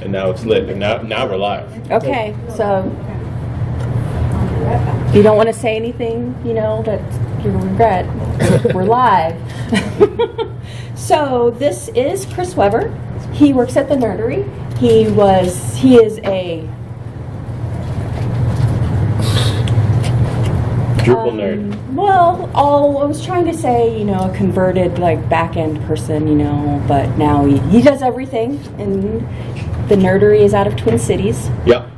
and now it's lit, and now we're live. Okay, so you don't want to say anything, you know, that you regret. We're live. So this is Chris Weber. He works at the Nerdery. He is a Drupal nerd. Well, I was trying to say, you know, a converted like back-end person, you know, but now he does everything, and the Nerdery is out of Twin Cities. Yep.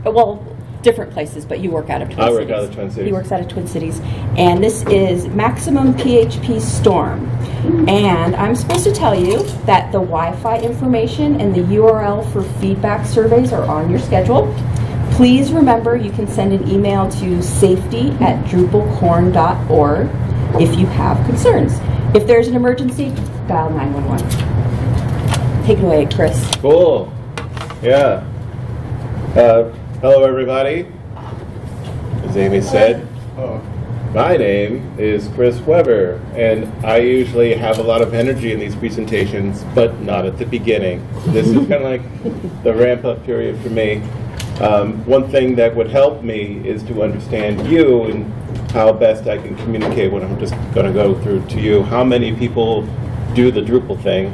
Well, different places, but you work out of Twin Cities. I work out of Twin Cities. He works out of Twin Cities. And this is Maximum PhpStorm. And I'm supposed to tell you that the Wi-Fi information and the URL for feedback surveys are on your schedule. Please remember you can send an email to safety@DrupalCorn.org if you have concerns. If there's an emergency, dial 911. Take it away, Chris. Cool. Yeah. Hello, everybody. As Amy said, my name is Chris Weber, and I usually have a lot of energy in these presentations, but not at the beginning. This is kind of like the ramp-up period for me. One thing that would help me is to understand you and how best I can communicate what I'm just going to go through to you. How many people do the Drupal thing?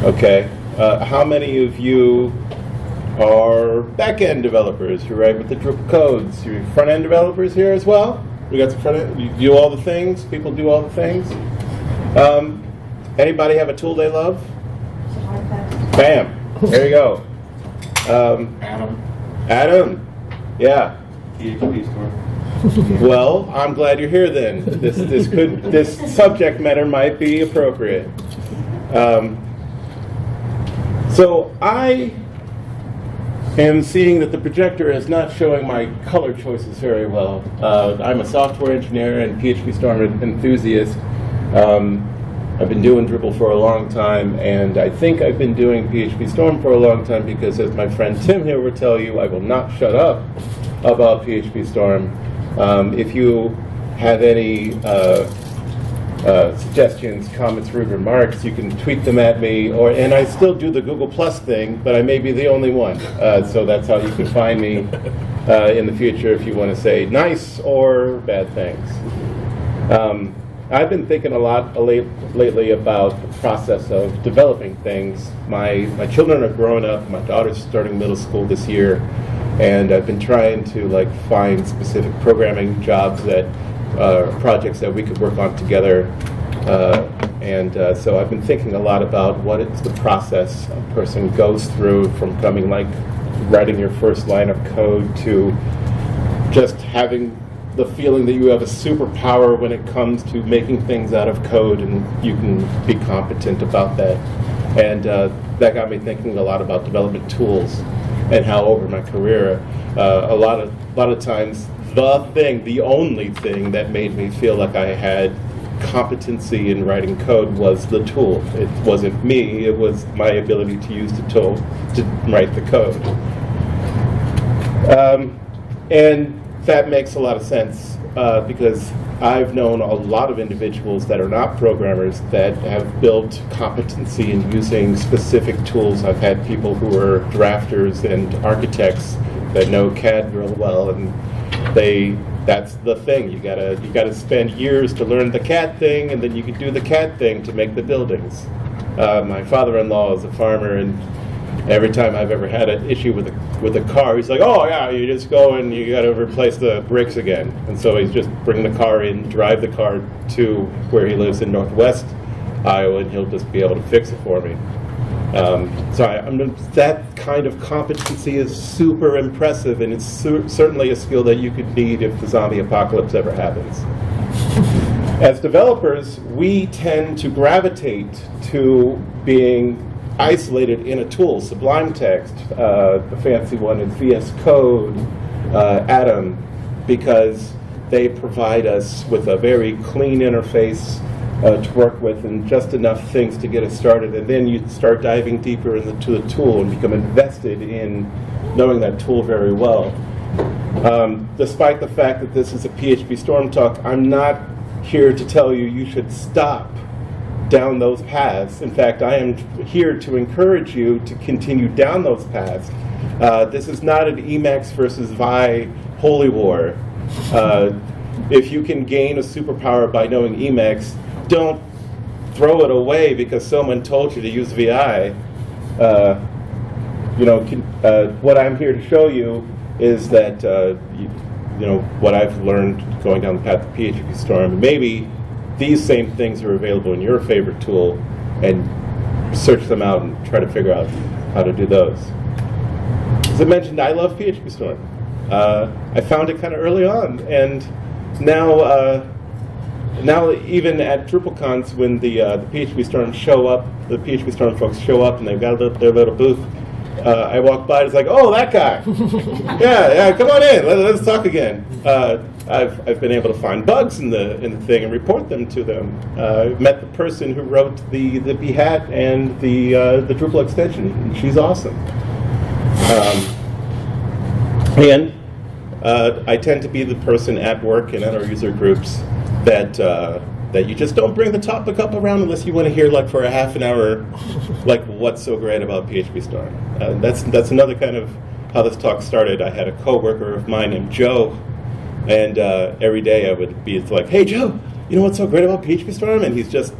Okay. How many of you are back-end developers who write with the Drupal codes? You front-end developers here as well? We got some front-end. You do all the things? People do all the things? Anybody have a tool they love? Bam. There you go. Adam. Yeah. PhpStorm. Well, I'm glad you're here then. This subject matter might be appropriate. So I am seeing that the projector is not showing my color choices very well. I'm a software engineer and PhpStorm enthusiast. I've been doing Drupal for a long time, and I think I've been doing PhpStorm for a long time because, as my friend Tim here will tell you, I will not shut up about PhpStorm. If you have any suggestions, comments, rude remarks, you can tweet them at me, and I still do the Google Plus thing, but I may be the only one. So that's how you can find me in the future if you want to say nice or bad things. I've been thinking a lot lately about the process of developing things. My children are growing up. My daughter's starting middle school this year, and I've been trying to find specific programming jobs that projects that we could work on together. So I've been thinking a lot about what is the process a person goes through from coming writing your first line of code to just having the feeling that you have a superpower when it comes to making things out of code, and you can be competent about that. And that got me thinking a lot about development tools and how over my career, a lot of times, the only thing that made me feel like I had competency in writing code was the tool. It wasn't me, it was my ability to use the tool to write the code. And that makes a lot of sense because I've known a lot of individuals that are not programmers that have built competency in using specific tools. I've had people who are drafters and architects that know CAD real well, and that's the thing. You gotta spend years to learn the CAD thing, and then you can do the CAD thing to make the buildings. My father-in-law is a farmer, and every time I've ever had an issue with a car, he's like, "Oh yeah, you just go and you got to replace the brakes again." And so he's just bring the car in, drive the car to where he lives in Northwest Iowa, and he'll just be able to fix it for me. That kind of competency is super impressive, and it's certainly a skill that you could need if the zombie apocalypse ever happens. As developers, we tend to gravitate to being isolated in a tool. Sublime Text, the fancy one is VS Code, Atom, because they provide us with a very clean interface to work with and just enough things to get us started, and then you start diving deeper into the tool and become invested in knowing that tool very well. Despite the fact that this is a PhpStorm talk, I'm not here to tell you you should stop down those paths. In fact, I am here to encourage you to continue down those paths. This is not an Emacs versus Vi holy war. If you can gain a superpower by knowing Emacs, don't throw it away because someone told you to use VI. What I'm here to show you is that what I've learned going down the path of PhpStorm. Maybe these same things are available in your favorite tool, and search them out and try to figure out how to do those. As I mentioned, I love PhpStorm. I found it kind of early on, and now even at DrupalCons, when the PhpStorm show up, the PhpStorm folks show up and they've got their little booth, I walk by and it's like, oh, that guy. yeah, come on in, let's talk again. I've been able to find bugs in the thing and report them to them. I've met the person who wrote the Behat and the Drupal extension, and she's awesome. And I tend to be the person at work and at our user groups that you just don't bring the topic up around unless you want to hear, like, for a half an hour, like, what's so great about PhpStorm. That's another kind of how this talk started. I had a coworker of mine named Joe, and every day I would be like, hey, Joe, you know what's so great about PhpStorm? And he's just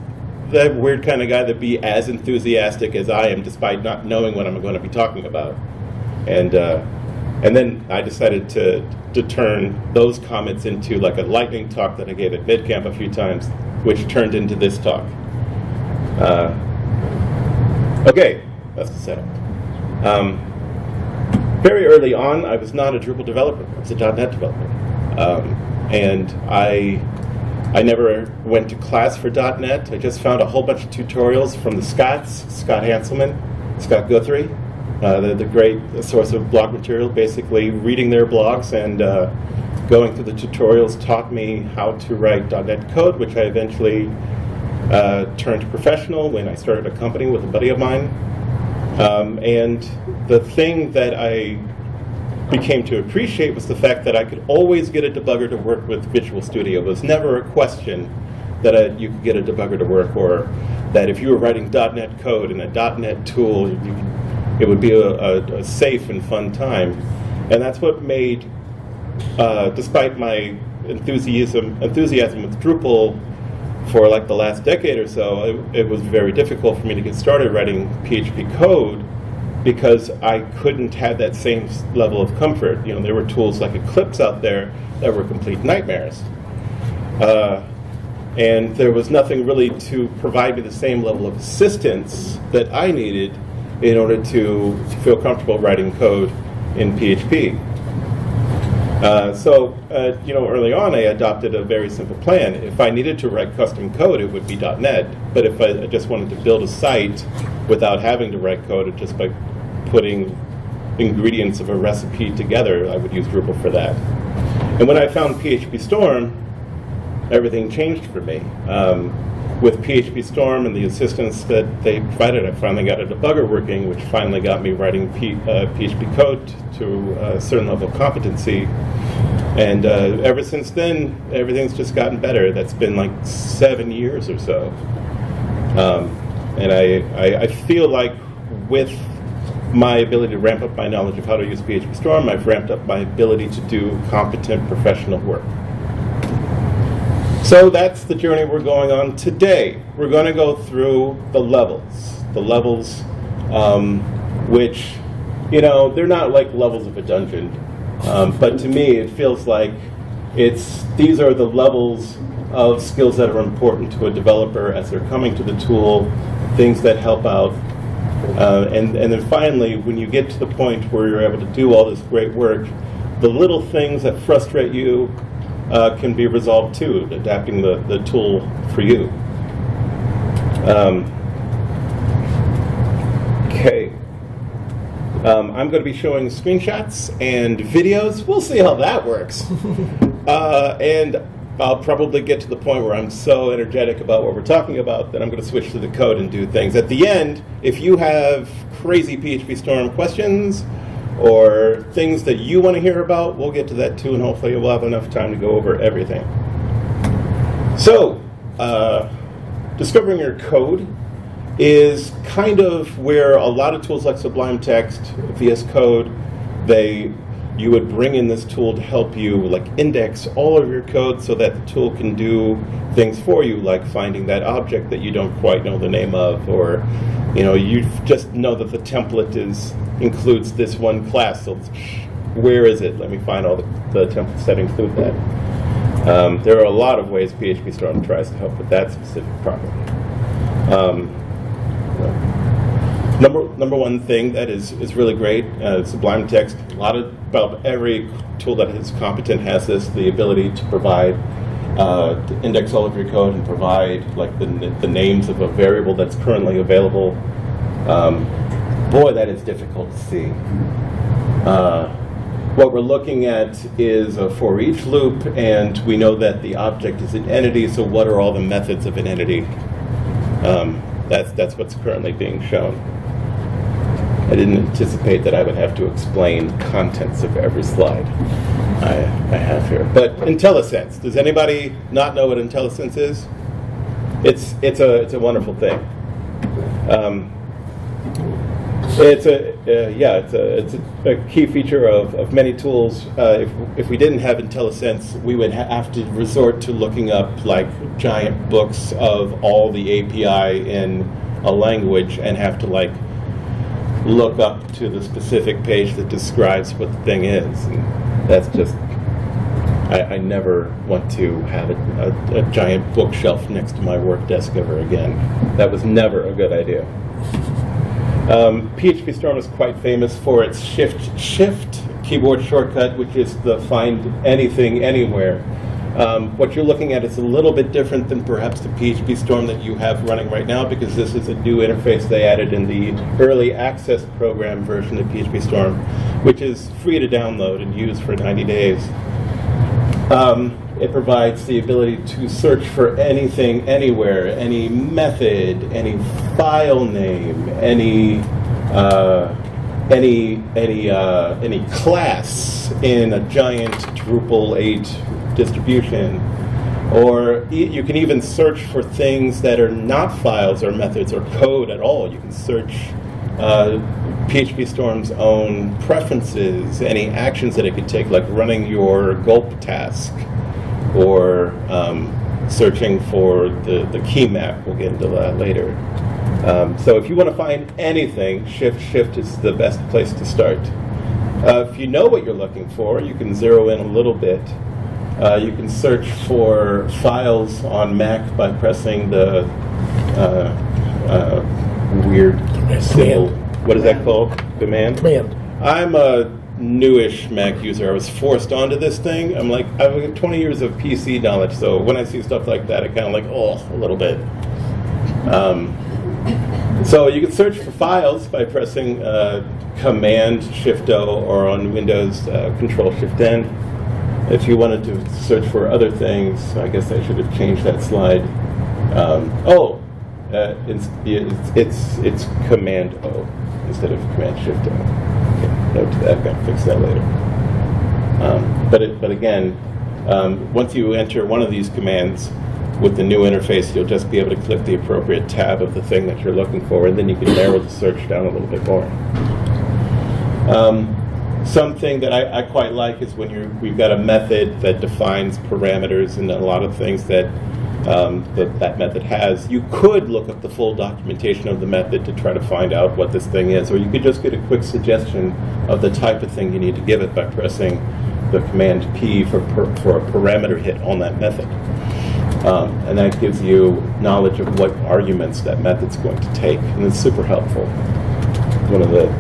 that weird kind of guy that be as enthusiastic as I am, despite not knowing what I'm going to be talking about. And then I decided to turn those comments into like a lightning talk that I gave at MidCamp a few times, which turned into this talk. Okay, that's the setup. Very early on, I was not a Drupal developer. I was a .NET developer. And I never went to class for .NET. I just found a whole bunch of tutorials from the Scotts, Scott Hanselman, Scott Guthrie, the great source of blog material. Basically, reading their blogs and going through the tutorials taught me how to write .NET code, which I eventually turned professional when I started a company with a buddy of mine. And the thing that I became to appreciate was the fact that I could always get a debugger to work with Visual Studio. It was never a question that you could get a debugger to work, or that if you were writing .NET code in a .NET tool, it would be a safe and fun time. And that's what made, despite my enthusiasm with Drupal for like the last decade or so, it was very difficult for me to get started writing PHP code, because I couldn't have that same level of comfort. You know, there were tools like Eclipse out there that were complete nightmares. And there was nothing really to provide me the same level of assistance that I needed in order to feel comfortable writing code in PHP. Early on I adopted a very simple plan. If I needed to write custom code, it would be .NET. But if I just wanted to build a site without having to write code, just by putting ingredients of a recipe together, I would use Drupal for that. And when I found PhpStorm, everything changed for me. With PhpStorm and the assistance that they provided, I finally got a debugger working, which finally got me writing PHP code to a certain level of competency. And ever since then, everything's just gotten better. That's been like 7 years or so. And I feel like with my ability to ramp up my knowledge of how to use PhpStorm, I've ramped up my ability to do competent professional work. So that's the journey we're going on today. We're going to go through the levels. Which, they're not like levels of a dungeon. But to me, it feels like these are the levels of skills that are important to a developer as they're coming to the tool, things that help out. And then finally, when you get to the point where you're able to do all this great work, the little things that frustrate you can be resolved too, adapting the tool for you. Okay. I'm going to be showing screenshots and videos. We'll see how that works. And I'll probably get to the point where I'm so energetic about what we're talking about that I'm going to switch to the code and do things. At the end, if you have crazy PhpStorm questions or things that you want to hear about, we'll get to that too, and hopefully we'll have enough time to go over everything. So, discovering your code is kind of where a lot of tools like Sublime Text, VS Code, you would bring in this tool to help you like index all of your code so that the tool can do things for you, like finding that object that you don't quite know the name of, or you just know that the template includes this one class. So where is it? Let me find all the templates that include that. There are a lot of ways PhpStorm tries to help with that specific problem. Number one thing that is really great, Sublime Text. About every tool that is competent has the ability to provide, to index all of your code and provide like the names of a variable that's currently available. Boy, that is difficult to see. What we're looking at is a for each loop, and we know that the object is an entity. So what are all the methods of an entity? That's what's currently being shown. I didn't anticipate that I would have to explain contents of every slide I have here. But Intellisense, does anybody not know what Intellisense is? It's a wonderful thing. It's a key feature of many tools. If we didn't have Intellisense, we would have to resort to looking up like giant books of all the API in a language and have to like look up to the specific page that describes what the thing is. And that's just, I never want to have a giant bookshelf next to my work desk ever again. That was never a good idea. PhpStorm is quite famous for its shift keyboard shortcut, which is the find anything anywhere. What you're looking at is a little bit different than perhaps the PhpStorm that you have running right now, because this is a new interface they added in the early access program version of PhpStorm, which is free to download and use for 90 days. It provides the ability to search for anything, anywhere, any method, any file name, any class in a giant Drupal 8 distribution. Or you can even search for things that are not files or methods or code at all. You can search PhpStorm's own preferences, any actions that it could take, like running your gulp task, or searching for the key map. We'll get into that later. So if you want to find anything, Shift is the best place to start. If you know what you're looking for, you can zero in a little bit. You can search for files on Mac by pressing the weird symbol. What is that called? Command? Command. I'm a newish Mac user. I was forced onto this thing. I've got 20 years of PC knowledge, so when I see stuff like that, I kind of like, oh, a little bit. So you can search for files by pressing Command Shift-O, or on Windows, Control Shift-N. If you wanted to search for other things, I guess I should have changed that slide. It's Command-O instead of Command Shift-O. Okay, note that. I've got to fix that later. But again, once you enter one of these commands with the new interface, you'll just be able to click the appropriate tab of the thing that you're looking for, and then you can narrow the search down a little bit more. Something that I quite like is when we've got a method that defines parameters and a lot of things that that method has. You could look up the full documentation of the method to try to find out what this thing is, or you could just get a quick suggestion of the type of thing you need to give it by pressing the Command P for a parameter hit on that method. And that gives you knowledge of what arguments that method's going to take, and it's super helpful. One of the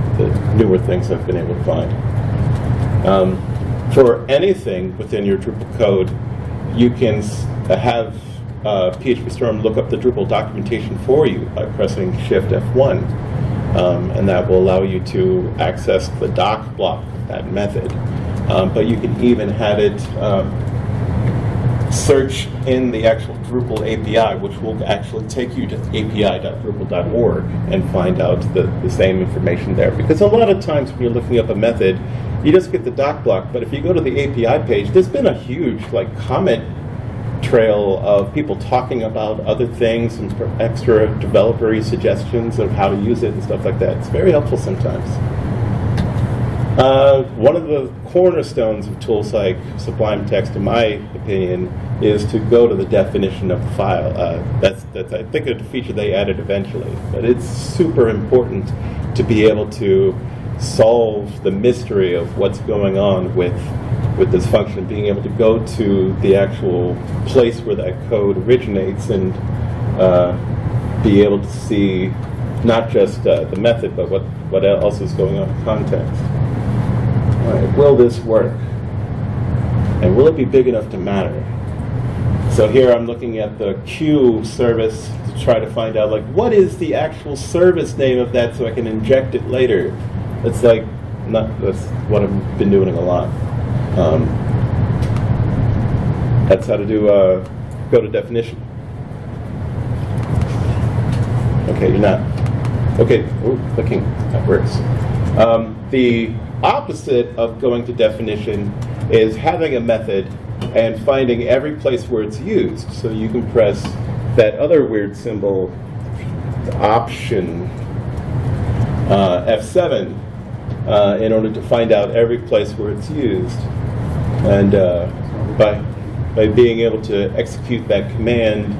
newer things I've been able to find. For anything within your Drupal code, you can have PhpStorm look up the Drupal documentation for you by pressing Shift F1, and that will allow you to access the doc block of that method. But you can even have it search in the actual Drupal API, which will actually take you to api.drupal.org and find out the same information there. Because a lot of times when you're looking up a method, you just get the doc block, but if you go to the API page, there's been a huge comment trail of people talking about other things and extra developer-y suggestions of how to use it and stuff like that. It's very helpful sometimes. One of the cornerstones of tools like Sublime Text, in my opinion, is to go to the definition of the file. That's I think, a feature they added eventually, but it's super important to be able to solve the mystery of what's going on with this function, being able to go to the actual place where that code originates and be able to see not just the method, but what else is going on in context. All right, will this work? And will it be big enough to matter? So here I'm looking at the queue service to try to find out, like, what is the actual service name of that so I can inject it later? It's like, that's what I've been doing a lot. That's how to do go to definition. Okay, you're not. Okay, clicking, that works. The opposite of going to definition is having a method and finding every place where it's used. So you can press that other weird symbol, option, F7, in order to find out every place where it's used. And by being able to execute that command,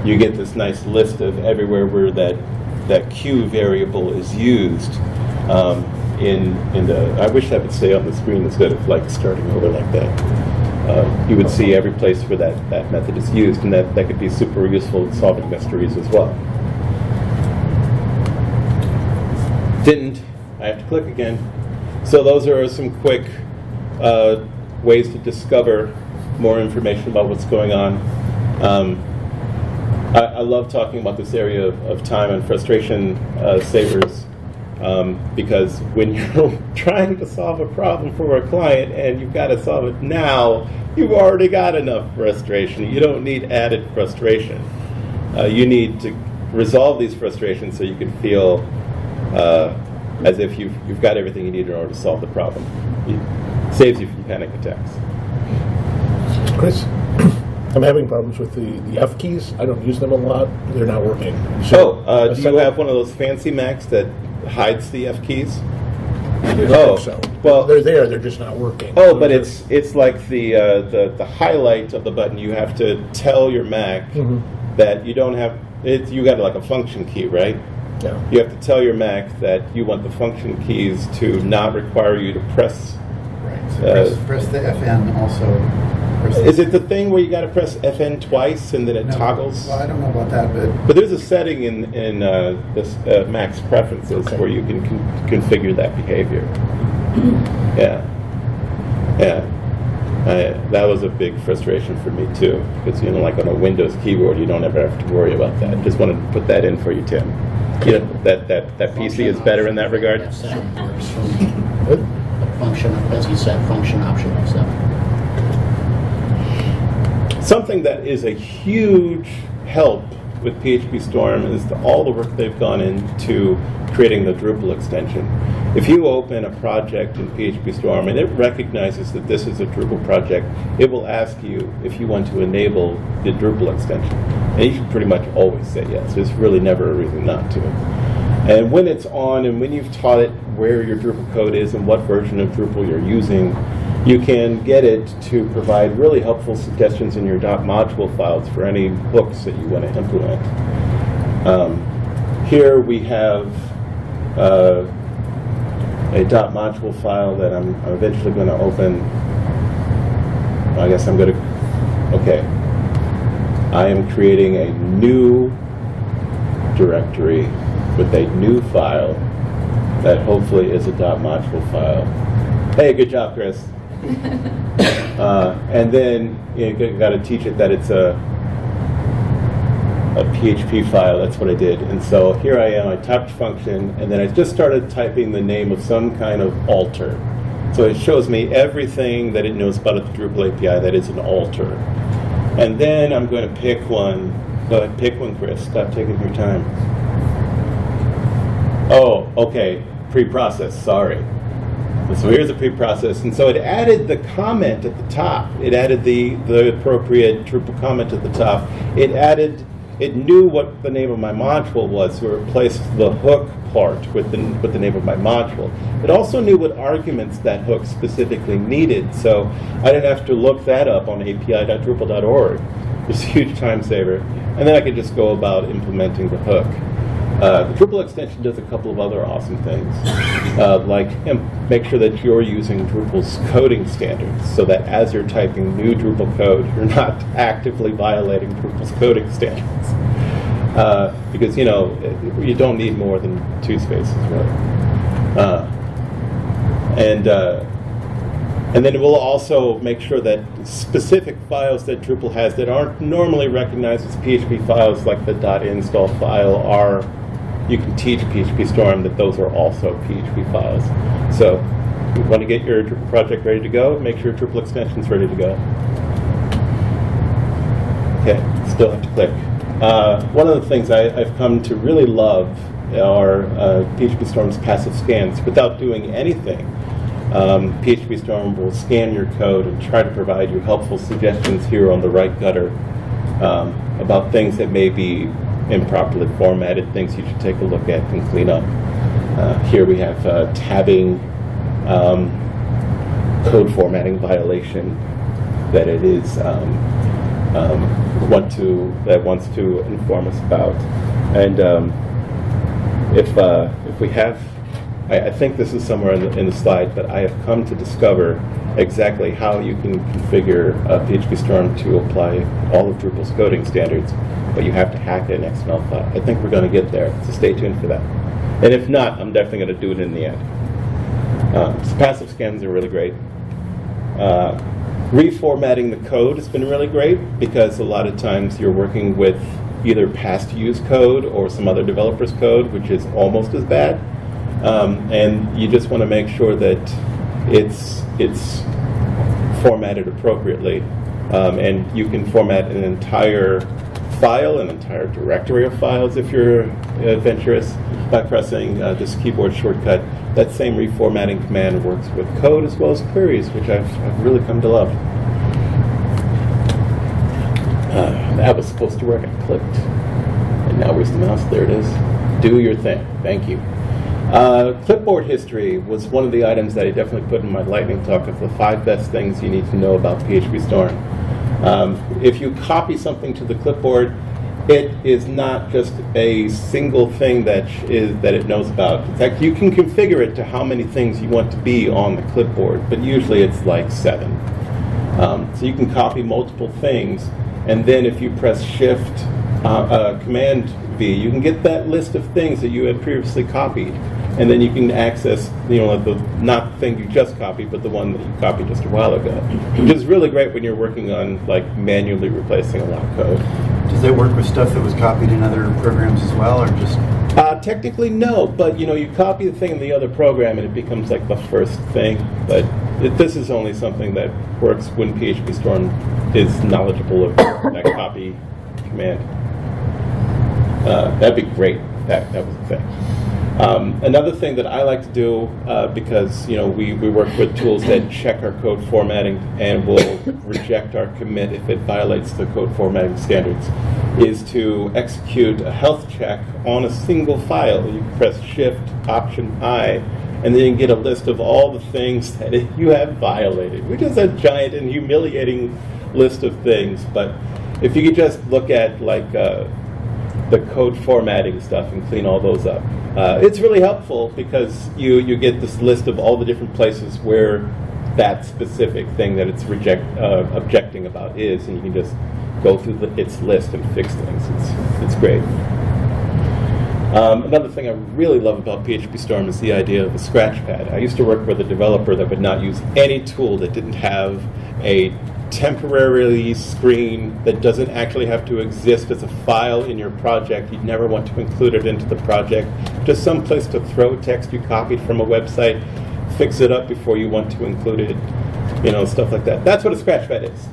you get this nice list of everywhere where that queue variable is used. I wish that would stay on the screen instead of like starting over like that. You would see every place where that method is used, and that could be super useful in solving mysteries as well. Didn't. I have to click again. So those are some quick ways to discover more information about what's going on. I love talking about this area of time and frustration savers, because when you're trying to solve a problem for a client and you've got to solve it now, you've already got enough frustration. You don't need added frustration. You need to resolve these frustrations so you can feel as if you've got everything you need in order to solve the problem. It saves you from panic attacks. Chris, I'm having problems with the F keys. I don't use them a lot. They're not working. Do you have one of those fancy Macs that hides the F keys? I think so. Well, they're there. They're just not working. Oh, but it's like the highlight of the button. You have to tell your Mac that you don't have it. You got like a function key, right? Yeah. You have to tell your Mac that you want the function keys to not require you to press. Right. So press the FN also. Is it the thing where you got to press FN twice and then it toggles? Well, I don't know about that, but there's a setting in this Mac's preferences where you can configure that behavior. Yeah. That was a big frustration for me too, because like on a Windows keyboard, you don't ever have to worry about that. Just wanted to put that in for you, Tim. You know that PC is better in that regard. F7 works for me. Function, as you said, function option F7. Something that is a huge help with PhpStorm is all the work they've gone into creating the Drupal extension. If you open a project in PhpStorm and it recognizes that this is a Drupal project, it will ask you if you want to enable the Drupal extension. And you should pretty much always say yes. There's really never a reason not to. And when it's on and when you've taught it where your Drupal code is and what version of Drupal you're using, you can get it to provide really helpful suggestions in your .module files for any hooks that you want to implement. Here we have a .module file that I'm eventually going to open. I guess I'm going to, okay. I am creating a new directory with a new file that hopefully is a .module file. Hey, good job, Chris. And then you got to teach it that it's a PHP file. That's what I did. And so here I am. I typed function, and then I just started typing the name of some kind of alter. So it shows me everything that it knows about the Drupal API that is an alter. And then I'm going to pick one. Go ahead, pick one, Chris. Stop taking your time. Oh, okay. Pre-process. Sorry. So here's a preprocess, and so it added the comment at the top. It added the appropriate Drupal comment at the top. It knew what the name of my module was, so it replaced the hook part with the name of my module. It also knew what arguments that hook specifically needed, so I didn't have to look that up on api.drupal.org. It's a huge time saver. And then I could just go about implementing the hook. The Drupal extension does a couple of other awesome things, like make sure that you're using Drupal's coding standards, so that as you're typing new Drupal code, you're not actively violating Drupal's coding standards. Because you don't need more than 2 spaces, really. And then it will also make sure that specific files that Drupal has that aren't normally recognized as PHP files, like the .install file, are. You can teach PhpStorm that those are also PHP files. So if you want to get your Drupal project ready to go, make sure Drupal extension is ready to go. Okay, still have to click. One of the things I've come to really love are PhpStorm's passive scans. Without doing anything, PhpStorm will scan your code and try to provide you helpful suggestions here on the right gutter about things that may be improperly formatted, things you should take a look at and clean up. Here we have tabbing, code formatting violation that it is wants to inform us about. And if we have, I think this is somewhere in the slide, but I have come to discover exactly how you can configure PhpStorm to apply all of Drupal's coding standards, but you have to hack an XML file. I think we're going to get there, so stay tuned for that. And if not, I'm definitely going to do it in the end. So passive scans are really great. Reformatting the code has been really great, because a lot of times you're working with either past use code or some other developer's code, which is almost as bad. And you just want to make sure that it's formatted appropriately. And you can format an entire file, an entire directory of files if you're adventurous, by pressing this keyboard shortcut. That same reformatting command works with code as well as queries, which I've really come to love. That was supposed to work. I clicked. And now where's the mouse? There it is. Do your thing. Thank you. Clipboard history was one of the items that I definitely put in my lightning talk of the 5 best things you need to know about PhpStorm. If you copy something to the clipboard, it is not just a single thing that it knows about. In fact, you can configure it to how many things you want to be on the clipboard, but usually it's like 7. So you can copy multiple things, and then if you press Shift, Command V, you can get that list of things that you had previously copied, and then you can access, not the thing you just copied, but the one that you copied just a while ago, which is really great when you're working on manually replacing a lot of code. Does that work with stuff that was copied in other programs as well, or just? Technically, no, but you copy the thing in the other program and it becomes like the first thing. But this is only something that works when PhpStorm is knowledgeable of that copy command. That'd be great if that was a thing. Another thing that I like to do, because we work with tools that check our code formatting and will reject our commit if it violates the code formatting standards, is to execute a health check on a single file. You press Shift, Option I, and then you can get a list of all the things that you have violated, which is a giant and humiliating list of things. But if you could just look at the code formatting stuff and clean all those up. It's really helpful because you get this list of all the different places where that specific thing that it's objecting about is, and you can just go through its list and fix things. It's great. Another thing I really love about PhpStorm is the idea of a scratch pad. I used to work with a developer that would not use any tool that didn't have a temporarily screen that doesn't actually have to exist as a file in your project. You'd never want to include it into the project. Just some place to throw text you copied from a website, fix it up before you want to include it. stuff like that. That's what a scratchpad is.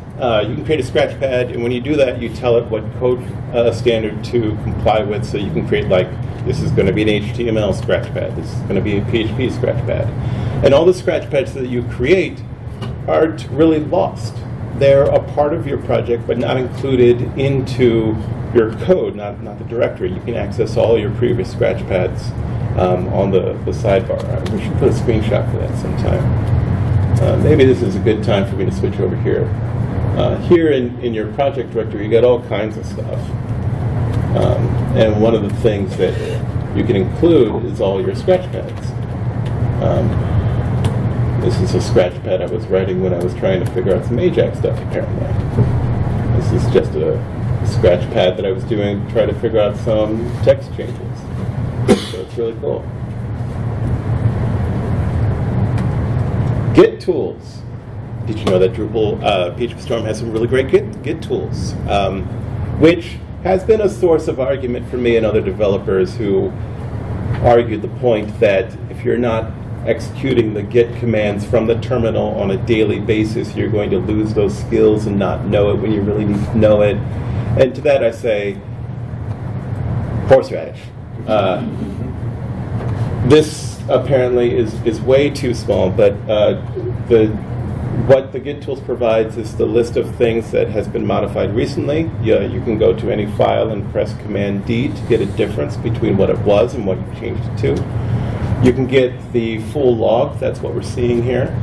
You can create a scratchpad, and when you do that, you tell it what code standard to comply with. So you can create, like, this is going to be an HTML scratchpad. This is going to be a PHP scratchpad. And all the scratchpads that you create aren't really lost. They're a part of your project, but not included into your code, not the directory. You can access all your previous scratchpads on the sidebar. We should put a screenshot for that sometime. Maybe this is a good time for me to switch over here. Here in your project directory, you got all kinds of stuff. And one of the things that you can include is all your scratchpads. This is a scratchpad I was writing when I was trying to figure out some Ajax stuff, apparently. This is just a scratchpad that I was doing to try to figure out some text changes. So it's really cool. Git Tools. Did you know that Drupal, PhpStorm has some really great Git tools, which has been a source of argument for me and other developers who argued the point that if you're not executing the Git commands from the terminal on a daily basis, you're going to lose those skills and not know it when you really need to know it. And to that I say, horseradish. This apparently is way too small, but what the Git Tools provides is the list of things that has been modified recently. You can go to any file and press Command D to get a difference between what it was and what you've changed it to. You can get the full log. That's what we're seeing here.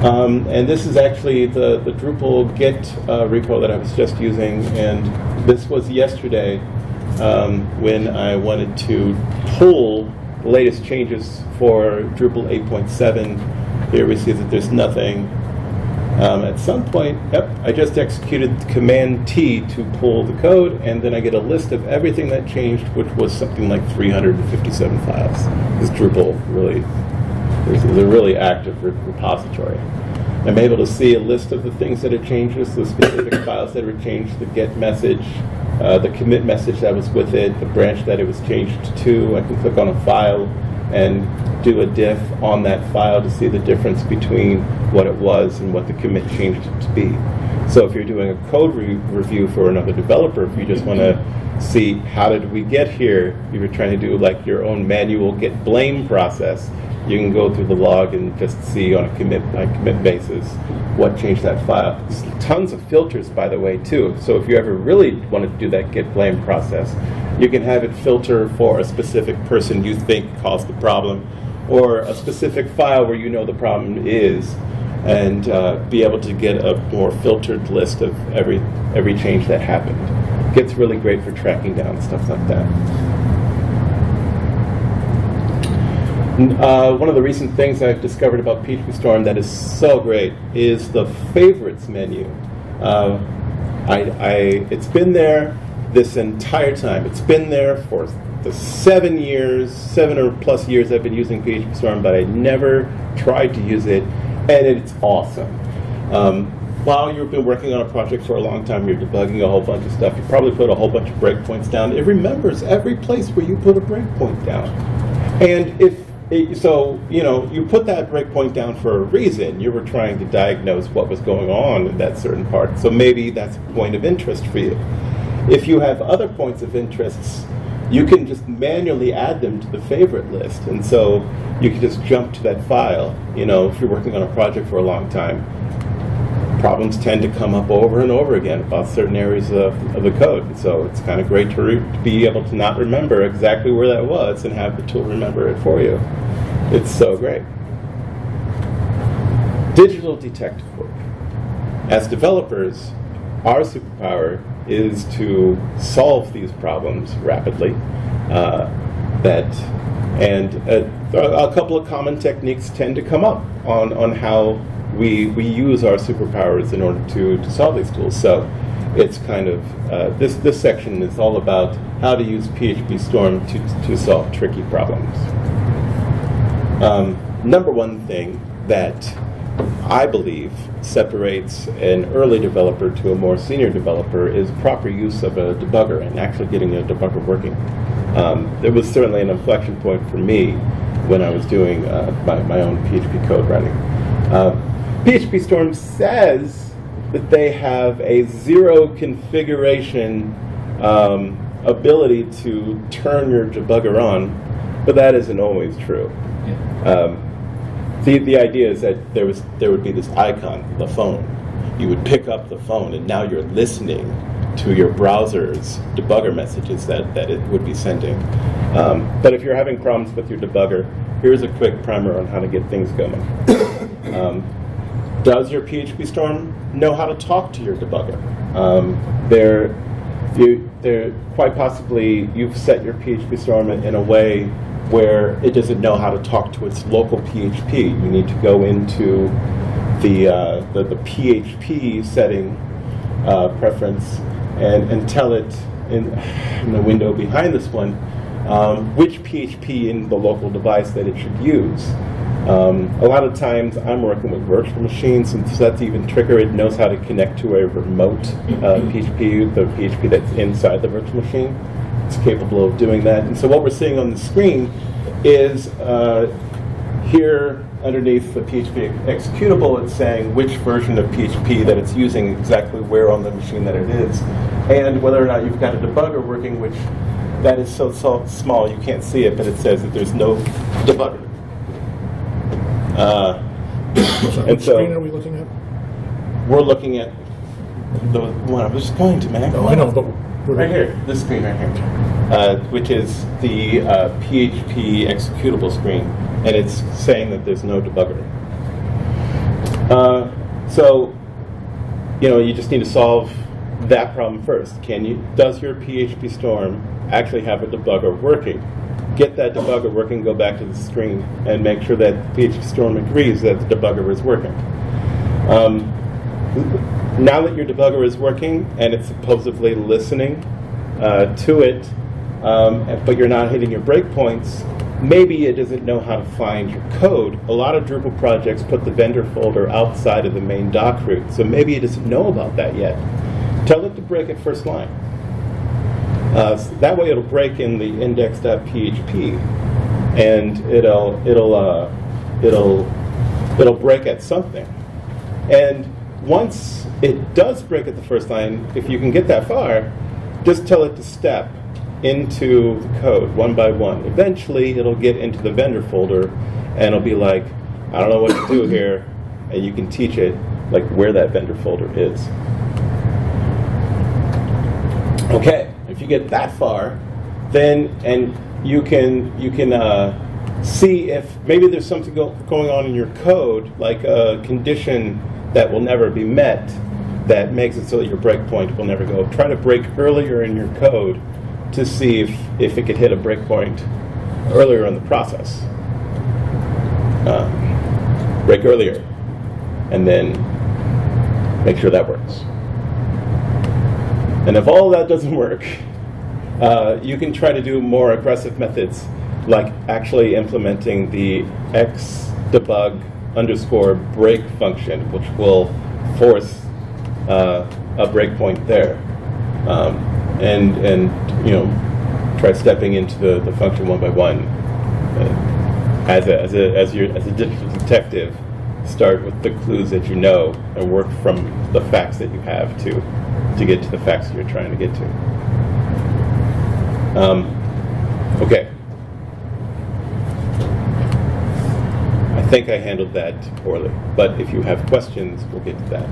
And this is actually the Drupal Git repo that I was just using. And this was yesterday when I wanted to pull the latest changes for Drupal 8.7. Here we see that there's nothing. At some point, I just executed Command T to pull the code, and then I get a list of everything that changed, which was something like 357 files. This Drupal really is a really active repository. I'm able to see a list of the things that it changes, the specific files that were changed, the get message, the commit message that was with it, the branch that it was changed to. I can click on a file and do a diff on that file to see the difference between what it was and what the commit changed it to be. So if you're doing a code review for another developer, if you just want to see how did we get here, you were trying to do like your own manual git blame process, you can go through the log and just see on a commit by commit basis what changed that file. There's tons of filters, by the way, too. So if you ever really want to do that git blame process, you can have it filter for a specific person you think caused the problem, or a specific file where you know the problem is, and be able to get a more filtered list of every change that happened. Git's really great for tracking down stuff like that. One of the recent things I've discovered about PhpStorm that is so great is the favorites menu. It's been there this entire time. It's been there for the 7 or plus years I've been using PhpStorm, but I never tried to use it, and it's awesome. While you've been working on a project for a long time, you're debugging a whole bunch of stuff, you probably put a whole bunch of breakpoints down. It remembers every place where you put a breakpoint down. And you put that breakpoint down for a reason. You were trying to diagnose what was going on in that certain part. So maybe that's a point of interest for you. If you have other points of interests, you can just manually add them to the favorite list. And so you can just jump to that file. If you're working on a project for a long time, problems tend to come up over and over again about certain areas of the code. So it's kind of great to be able to not remember exactly where that was and have the tool remember it for you. It's so great. Digital detective work. As developers, our superpower is to solve these problems rapidly. A couple of common techniques tend to come up on how we use our superpowers in order to solve these tools. So it's kind of, this section is all about how to use PhpStorm to solve tricky problems. Number one thing that I believe separates an early developer to a more senior developer is proper use of a debugger and actually getting a debugger working. It was certainly an inflection point for me when I was doing my own PHP code writing. PhpStorm says that they have a zero configuration ability to turn your debugger on, but that isn't always true. The idea is that there would be this icon, the phone. You would pick up the phone, and now you're listening to your browser's debugger messages that it would be sending. But if you're having problems with your debugger, here's a quick primer on how to get things going. Does your PhpStorm know how to talk to your debugger? They're quite possibly you've set your PhpStorm in a way where it doesn't know how to talk to its local PHP. You need to go into the PHP setting preference and tell it in the window behind this one which PHP in the local device that it should use. A lot of times I'm working with virtual machines, and so that's even trickier. It knows how to connect to a remote PHP, the PHP that's inside the virtual machine. It's capable of doing that. And so what we're seeing on the screen is here underneath the PHP executable, it's saying which version of PHP that it's using, exactly where on the machine that it is, and whether or not you've got a debugger working, which that is so small you can't see it, but it says that there's no debugger. Which screen are we looking at? We're looking at the one I was just going to, man. No, I know, but right here, this screen right here, which is the PHP executable screen, and it's saying that there's no debugger. So, you just need to solve that problem first. Does your PhpStorm actually have a debugger working? Get that debugger working, go back to the screen, and make sure that PhpStorm agrees that the debugger is working. Now that your debugger is working and it's supposedly listening to it, but you're not hitting your breakpoints, maybe it doesn't know how to find your code. A lot of Drupal projects put the vendor folder outside of the main doc root, so maybe it doesn't know about that yet. Tell it to break at first line. So that way it'll break in the index.php, and it'll break at something. And once it does break at the first line, if you can get that far, just tell it to step into the code one by one. Eventually it'll get into the vendor folder, and it'll be like, I don't know what to do here, and you can teach it like where that vendor folder is. Okay. If you get that far, then you can see if maybe there's something going on in your code, like a condition that will never be met, that makes it so that your breakpoint will never go. Try to break earlier in your code to see if it could hit a breakpoint earlier in the process. Break earlier, and then make sure that works. And if all that doesn't work, you can try to do more aggressive methods, like actually implementing the xdebug_break function, which will force a breakpoint there, and try stepping into the function one by one. As a digital detective, start with the clues that you know and work from the facts that you have to get to the facts that you're trying to get to. Okay. I think I handled that poorly, but if you have questions, we'll get to that.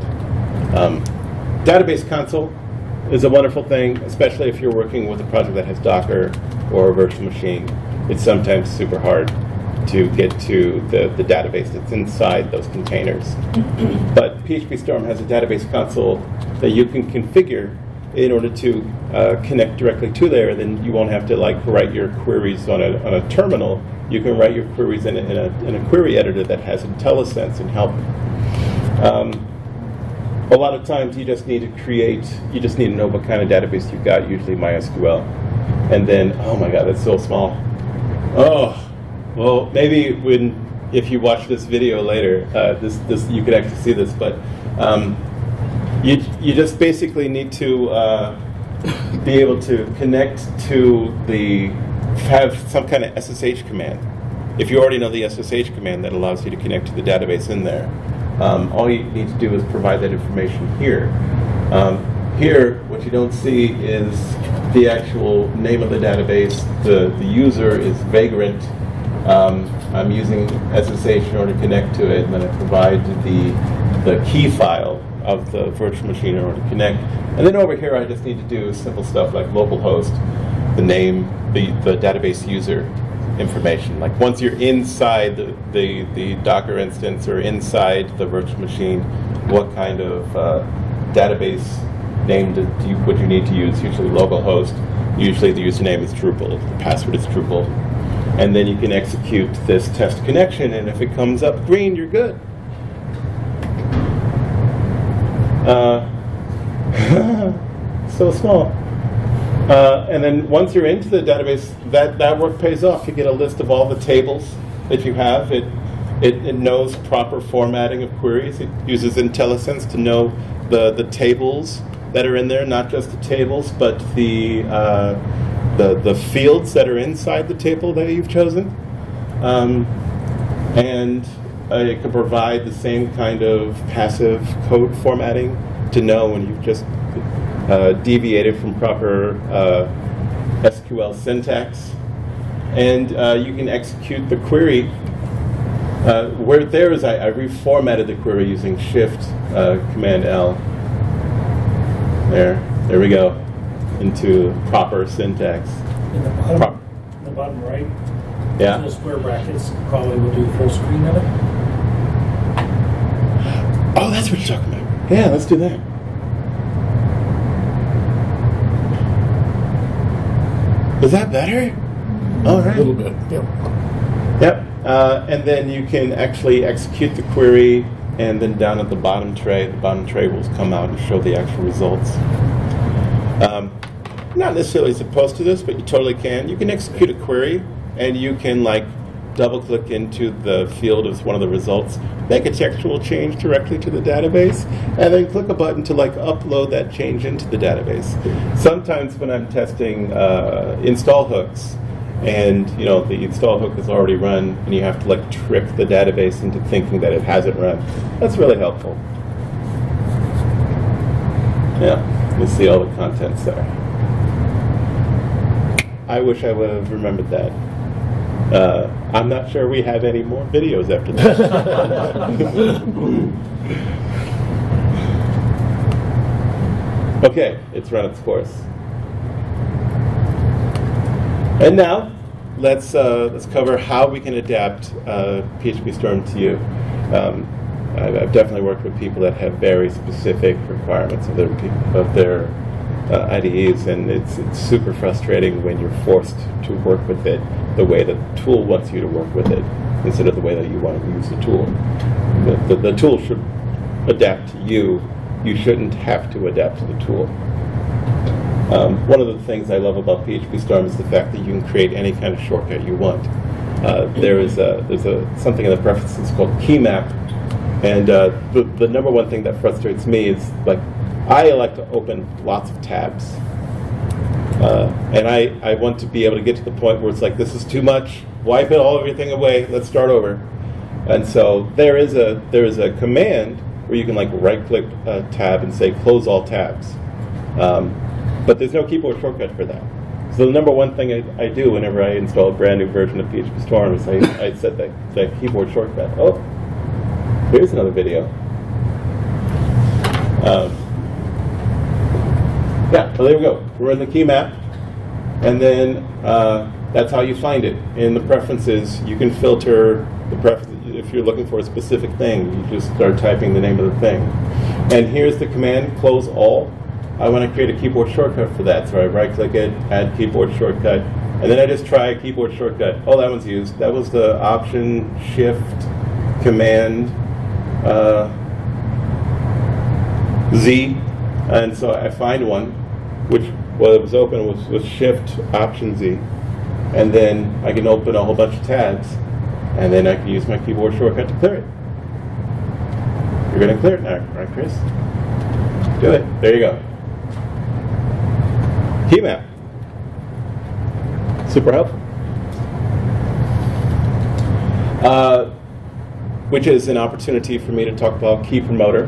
Database console is a wonderful thing, especially if you're working with a project that has Docker or a virtual machine. It's sometimes super hard to get to the database that's inside those containers. But PhpStorm has a database console that you can configure in order to connect directly to there. Then you won't have to write your queries on a terminal. You can write your queries in a query editor that has Intellisense and help. A lot of times you just need to know what kind of database you've got, usually MySQL. And then, oh my God, that's so small. Oh, well, maybe if you watch this video later, you could actually see this, but you just basically need to be able to connect to have some kind of SSH command. If you already know the SSH command that allows you to connect to the database in there, all you need to do is provide that information here. Here, what you don't see is the actual name of the database. The user is Vagrant. I'm using SSH in order to connect to it, and then I provide the key file of the virtual machine in order to connect. And then over here, I just need to do simple stuff like localhost, the name, the database user information. Like once you're inside the Docker instance or inside the virtual machine, what kind of database name would you need to use? Usually localhost. Usually the username is Drupal. The password is Drupal. And then you can execute this test connection, and if it comes up green, you're good. So small. And then once you're into the database, that work pays off. You get a list of all the tables that you have. It knows proper formatting of queries. It uses Intellisense to know the tables that are in there, not just the tables, but the fields that are inside the table that you've chosen. And it can provide the same kind of passive code formatting to know when you've just deviated from proper SQL syntax. And you can execute the query. Where there is, I reformatted the query using Shift Command L. There we go, into proper syntax. In the bottom right, yeah. little square brackets probably will do full screen of it. Oh, that's what you're talking about. Yeah, let's do that. Is that better? All right. A little bit, yeah. Yep. And then you can actually execute the query, and then down at the bottom tray will come out and show the actual results. Not necessarily supposed to this, but you totally can. You can execute a query, and you can like double-click into the field of one of the results, make a textual change directly to the database, and then click a button to like upload that change into the database. Sometimes when I'm testing install hooks, and you know the install hook is already run, and you have to like trick the database into thinking that it hasn't run, that's really helpful. Yeah, you see all the contents there. I wish I would have remembered that. I'm not sure we have any more videos after that. Okay, it's run its course. And now, let's cover how we can adapt PhpStorm to you. I've definitely worked with people that have very specific requirements of their IDEs, and it's super frustrating when you're forced to work with it the way the tool wants you to work with it instead of the way that you want to use the tool. The tool should adapt to you. You shouldn't have to adapt to the tool. One of the things I love about PhpStorm is the fact that you can create any kind of shortcut you want. There's something in the preferences called key map, and the number one thing that frustrates me is like I like to open lots of tabs, and I want to be able to get to the point where it's like this is too much. Wipe everything away. Let's start over. And so there is a command where you can like right-click a tab and say close all tabs. But there's no keyboard shortcut for that. So the number one thing I do whenever I install a brand new version of PhpStorm is I set that keyboard shortcut. Oh, here's another video. Yeah, well, there we go. We're in the key map, and then that's how you find it. In the preferences, you can filter the preferences. If you're looking for a specific thing, you just start typing the name of the thing. And here's the command, close all. I want to create a keyboard shortcut for that, so I right-click it, add keyboard shortcut, and then I just try a keyboard shortcut. Oh, that one's used. That was the Option, Shift, Command, Z, and so I find one, which, well, it was open was Shift, Option, Z, and then I can open a whole bunch of tabs, and then I can use my keyboard shortcut to clear it. You're going to clear it now, right, Chris? Do it. There you go. Key map. Super helpful. which is an opportunity for me to talk about Key Promoter.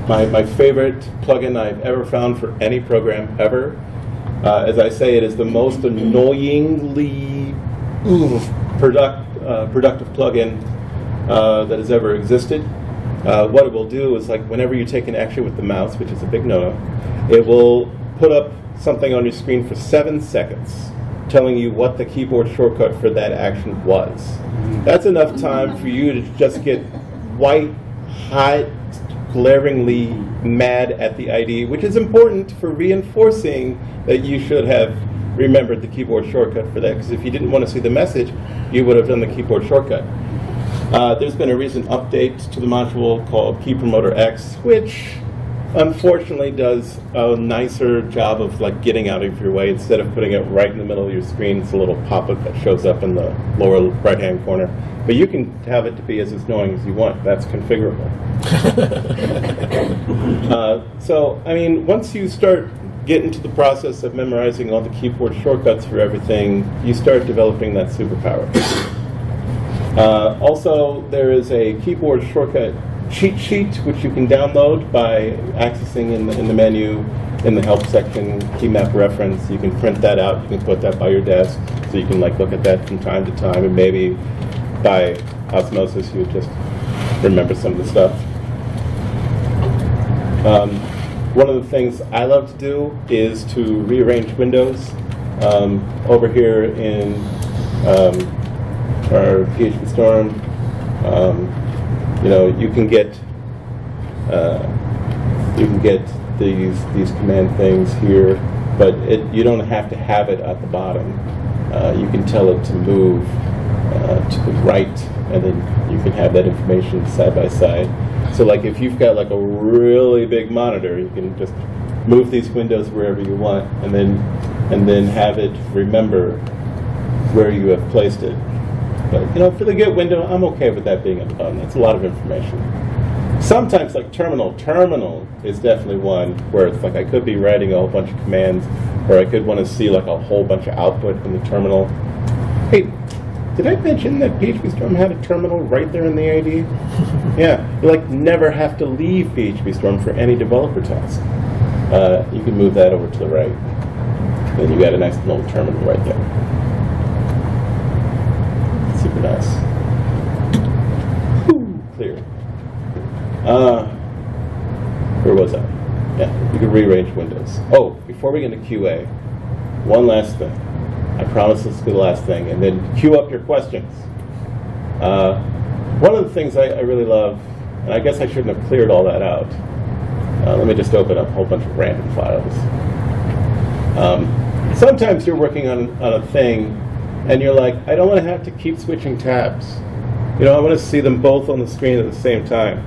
My favorite plugin I've ever found for any program ever. As I say, it is the most annoyingly productive plugin that has ever existed. What it will do is, like, whenever you take an action with the mouse, which is a big no-no, it will put up something on your screen for 7 seconds, telling you what the keyboard shortcut for that action was. That's enough time for you to just get white hot, glaringly mad at the IDE, which is important for reinforcing that you should have remembered the keyboard shortcut for that, because if you didn't want to see the message, you would have done the keyboard shortcut. There's been a recent update to the module called Key Promoter X, which unfortunately does a nicer job of, like, getting out of your way. Instead of putting it right in the middle of your screen, it's a little pop-up that shows up in the lower right-hand corner. But you can have it to be as annoying as you want. That's configurable. So, I mean, once you start getting to the process of memorizing all the keyboard shortcuts for everything, you start developing that superpower. Also, there is a keyboard shortcut cheat sheet which you can download by accessing in the menu in the help section, key map reference. You can print that out. You can put that by your desk, so you can, like, look at that from time to time, and maybe by osmosis you would just remember some of the stuff. One of the things I love to do is to rearrange windows. Over here in our PhpStorm, you know, you can get these command things here, but you don't have to have it at the bottom. You can tell it to move to the right, and then you can have that information side by side. So, like, if you've got, like, a really big monitor, you can just move these windows wherever you want, and then have it remember where you have placed it. But, you know, for the Git window, I'm okay with that being at the bottom. That's a lot of information. Sometimes, like terminal is definitely one where it's like I could be writing a whole bunch of commands, or I could want to see, like, a whole bunch of output in the terminal. Hey, did I mention that PhpStorm had a terminal right there in the IDE? Yeah, you, like, never have to leave PhpStorm for any developer task. You can move that over to the right, and you got a nice little terminal right there. Super nice. Clear. Where was I? Yeah, you can rearrange windows. Oh, before we get into QA, one last thing. I promise this will be the last thing, and then queue up your questions. One of the things I really love, and I guess I shouldn't have cleared all that out. Let me just open up a whole bunch of random files. Sometimes you're working on a thing, and you're like, I don't want to have to keep switching tabs. You know, I want to see them both on the screen at the same time.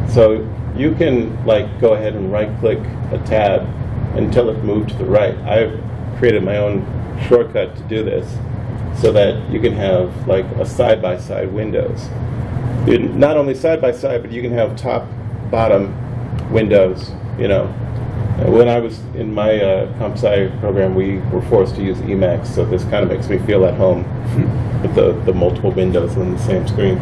So you can, like, go ahead and right-click a tab and tell it to move to the right. I've created my own shortcut to do this, so that you can have, like, a side-by-side windows. Not only side-by-side, but you can have top-bottom windows, you know. When I was in my comp-sci program, we were forced to use Emacs, so this kind of makes me feel at home with the multiple windows on the same screen.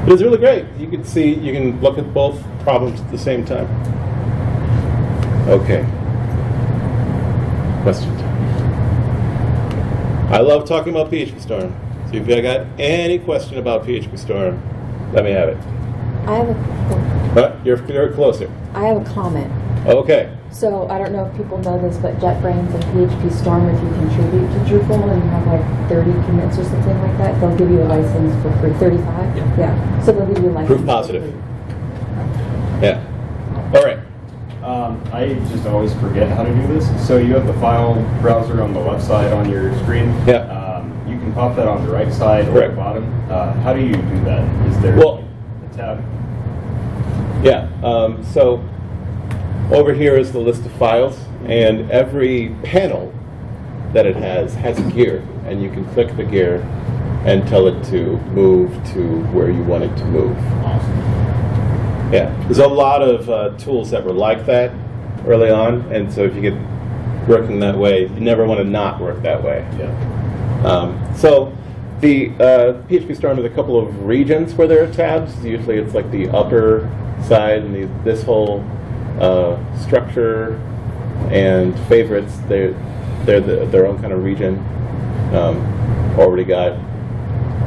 But it's really great. You can see, you can look at both problems at the same time. Okay. Question time. I love talking about PhpStorm. So if you got any question about PhpStorm, let me have it. I have a You're closer. I have a comment. Okay. So I don't know if people know this, but JetBrains and PhpStorm, if you contribute to Drupal and you have like 30 commits or something like that, they'll give you a license for free. 35? Yeah. So they'll give you a license. Proof positive. Yeah. All right. I just always forget how to do this. So you have the file browser on the left side on your screen. Yeah. You can pop that on the right side or Correct. the bottom. How do you do that? Is there a tab? Yeah. So over here is the list of files, and every panel that it has a gear, and you can click the gear and tell it to move to where you want it to move. Yeah, there's a lot of tools that were like that early on, and so if you get working that way, you never want to not work that way. Yeah. So The PhpStorm has a couple of regions where there are tabs. Usually it's like the upper side and this whole structure and favorites. They're their own kind of region. Already got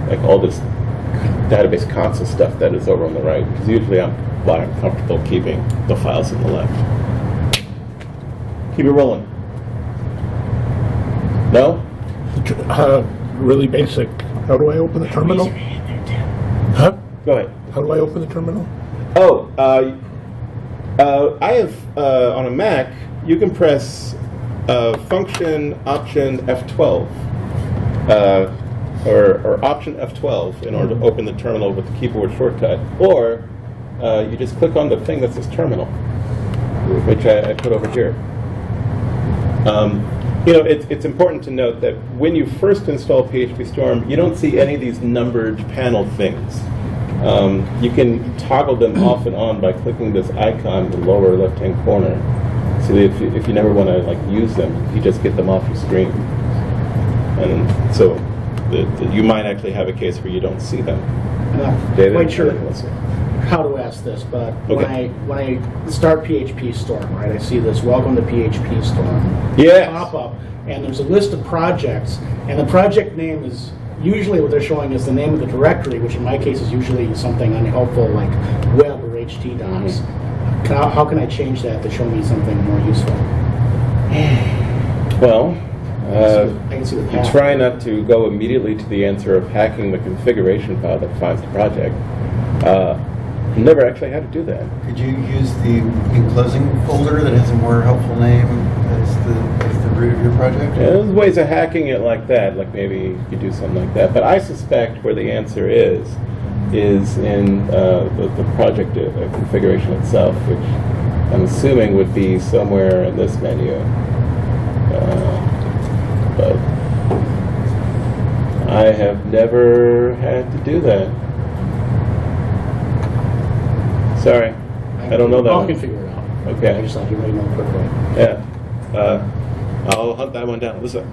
like all this database console stuff that is over on the right. Because usually I'm comfortable keeping the files on the left. Keep it rolling. No? Really basic. How do I open the terminal? Huh? Go ahead. How do I open the terminal? Oh, I have on a Mac. You can press function option F12 or option F12 in order to open the terminal with the keyboard shortcut, or you just click on the thing that says terminal, which I put over here. You know, it's important to note that when you first install PhpStorm, you don't see any of these numbered panel things. You can toggle them off and on by clicking this icon in the lower left-hand corner. So that if you never want to like use them, you just get them off your screen. And so you might actually have a case where you don't see them. I'm not David, quite sure let's see. how to ask this, but Okay. when I start PhpStorm, right, I see this "Welcome to PhpStorm" Yes. pop up, and there's a list of projects, and the project name is usually what they're showing is the name of the directory, which in my case is usually something unhelpful like web or htdocs. How can I change that to show me something more useful? Well, I can see the path. try not to go immediately to the answer of hacking the configuration file that finds the project. Never actually had to do that. Could you use the enclosing folder that has a more helpful name as the root of your project? Yeah, there's ways of hacking it like that, like maybe you could do something like that. But I suspect where the answer is in the project configuration itself, which I'm assuming would be somewhere in this menu. But I have never had to do that. Sorry, I don't know that I one. can figure it out. Okay. I just thought you really know quickly. Yeah. I'll hunt that one down. Listen.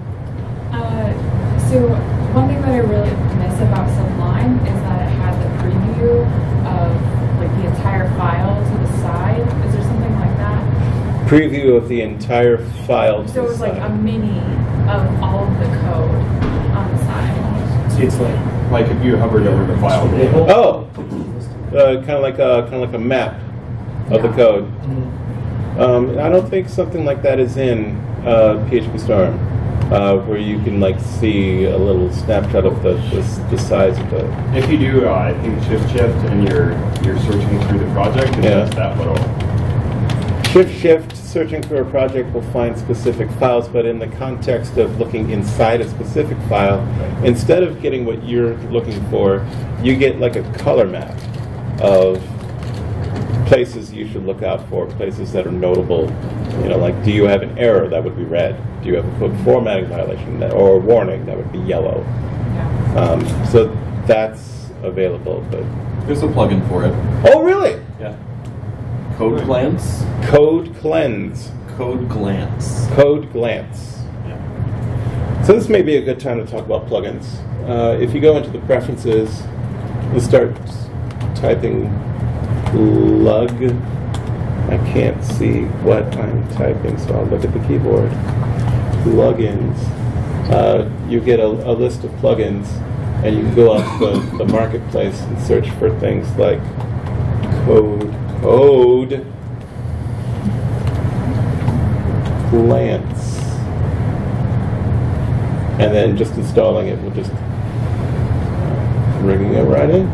So one thing that I really miss about Sublime is that it had the preview of like the entire file to the side. Is there something like that? Preview of the entire file. To So it was the like side. a mini of all of the code on the side. See, it's Like if you hovered over the file. Oh, kind of like a map of the Yeah. code. I don't think something like that is in PhpStorm, where you can like see a little snapshot of the size of the. If you do, I think shift and you're searching through the project, and Yeah. that's that little. Shift, searching for a project will find specific files, but in the context of looking inside a specific file, instead of getting what you're looking for, you get like a color map of places you should look out for, places that are notable. You know, like, do you have an error? That would be red. Do you have a code formatting violation or a warning? That would be yellow. Yeah. So that's available, but. There's a plugin for it. Oh, really? Yeah. Code Glance. Code Cleanse. Code Glance. Code Glance. So this may be a good time to talk about plugins. If you go into the preferences, you start typing lug. I can't see what I'm typing, so I'll look at the keyboard. Plugins. You get a list of plugins, and you can go out to the marketplace and search for things like Code Glance. And then just installing it will just bring it right in.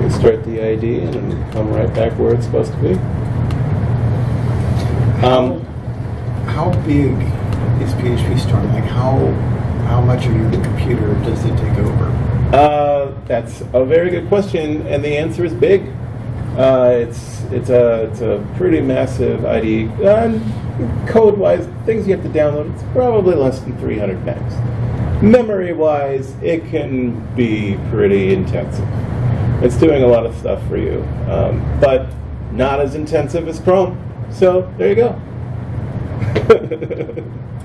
You start the ID and then come right back where it's supposed to be. How big is PhpStorm? Like how much of your computer does it take over? That's a very good question, and the answer is big. It's a pretty massive IDE. Code-wise, things you have to download, it's probably less than 300 megs. Memory-wise, it can be pretty intensive. It's doing a lot of stuff for you, but not as intensive as Chrome. So there you go.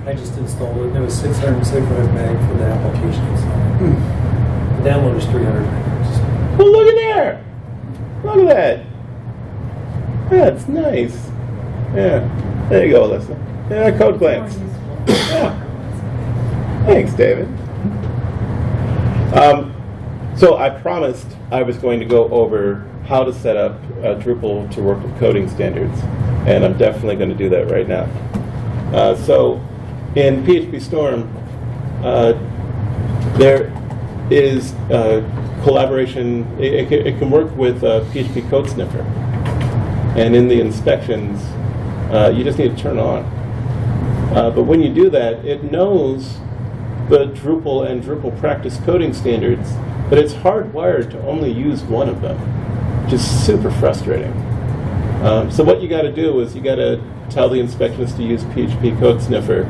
I just installed it. It was 675 meg for the application itself. The download is 300 megs. Well, look at there! Look at that! That's nice. Yeah. There you go, Alyssa. Yeah, code glance. Yeah. Thanks, David. So I promised I was going to go over how to set up Drupal to work with coding standards, and I'm definitely going to do that right now. So in PhpStorm, there is collaboration. It can work with PHP Code Sniffer, and in the inspections, you just need to turn on. But when you do that, it knows the Drupal and Drupal practice coding standards, but it's hardwired to only use one of them, which is super frustrating. So what you got to do is you got to tell the inspections to use PHP Code Sniffer,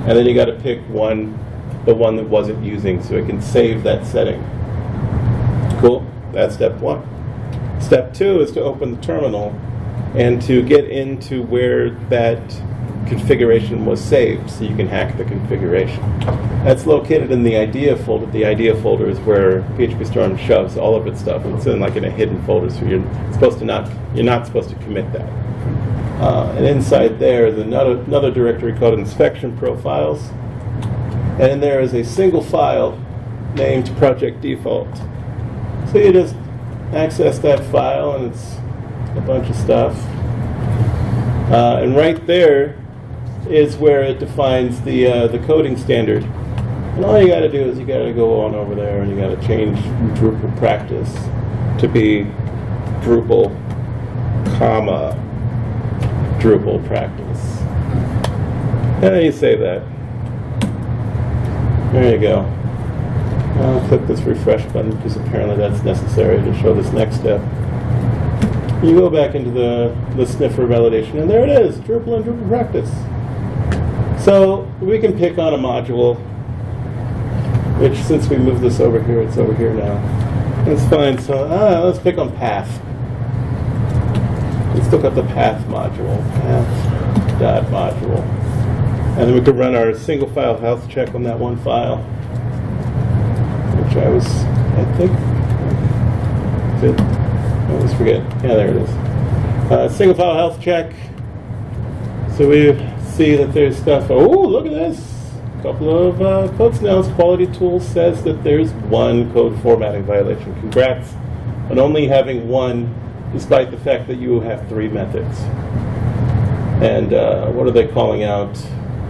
and then you got to pick the one that wasn't using, so it can save that setting. Cool. That's step one. Step two is to open the terminal and to get into where that configuration was saved, so you can hack the configuration. That's located in the idea folder. The idea folder is where PhpStorm shoves all of its stuff. It's in a hidden folder, so you're not supposed to commit that. And inside there is another directory called inspection profiles, and in there is a single file named project default. So you just access that file, and it's a bunch of stuff. And right there is where it defines the coding standard. And all you got to do is you got to go on over there and you got to change Drupal practice to be Drupal, comma, Drupal practice. And then you save that. There you go. I'll click this refresh button because apparently that's necessary to show this next step. You go back into the sniffer validation, and there it is, Drupal and Drupal practice. So we can pick on a module, which since we moved this over here, it's over here now. That's fine. So let's pick on path. Let's look up the path module, path.module. And then we could run our single file health check on that one file, which I think, I always forget. Yeah, there it is. Single file health check. So we see that there's stuff. Oh, look at this. A couple of code snails. Quality Tools says that there's one code formatting violation. Congrats on only having one, despite the fact that you have 3 methods. And what are they calling out?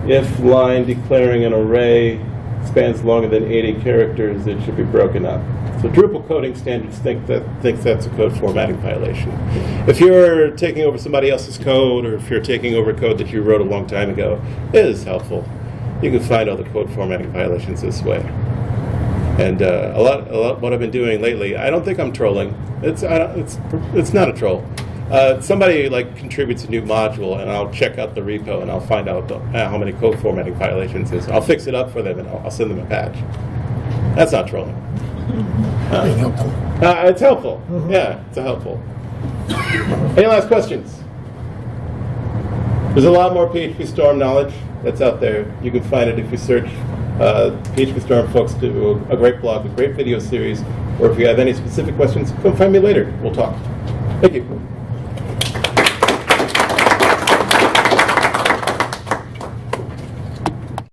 If line declaring an array spans longer than 80 characters, it should be broken up. So Drupal coding standards thinks that's a code formatting violation. If you're taking over somebody else's code, or if you're taking over code that you wrote a long time ago, it is helpful. You can find all the code formatting violations this way. And a lot what I've been doing lately, I don't think I'm trolling. It's not a troll. Somebody contributes a new module, and I'll check out the repo and I'll find out how many code formatting violations is. I'll fix it up for them and I'll send them a patch. That's not trolling. It's helpful. Mm-hmm. Yeah, it's helpful. Any last questions? There's a lot more PhpStorm knowledge that's out there. You can find it if you search. PhpStorm folks do a great blog, a great video series, or if you have any specific questions, come find me later. We'll talk. Thank you.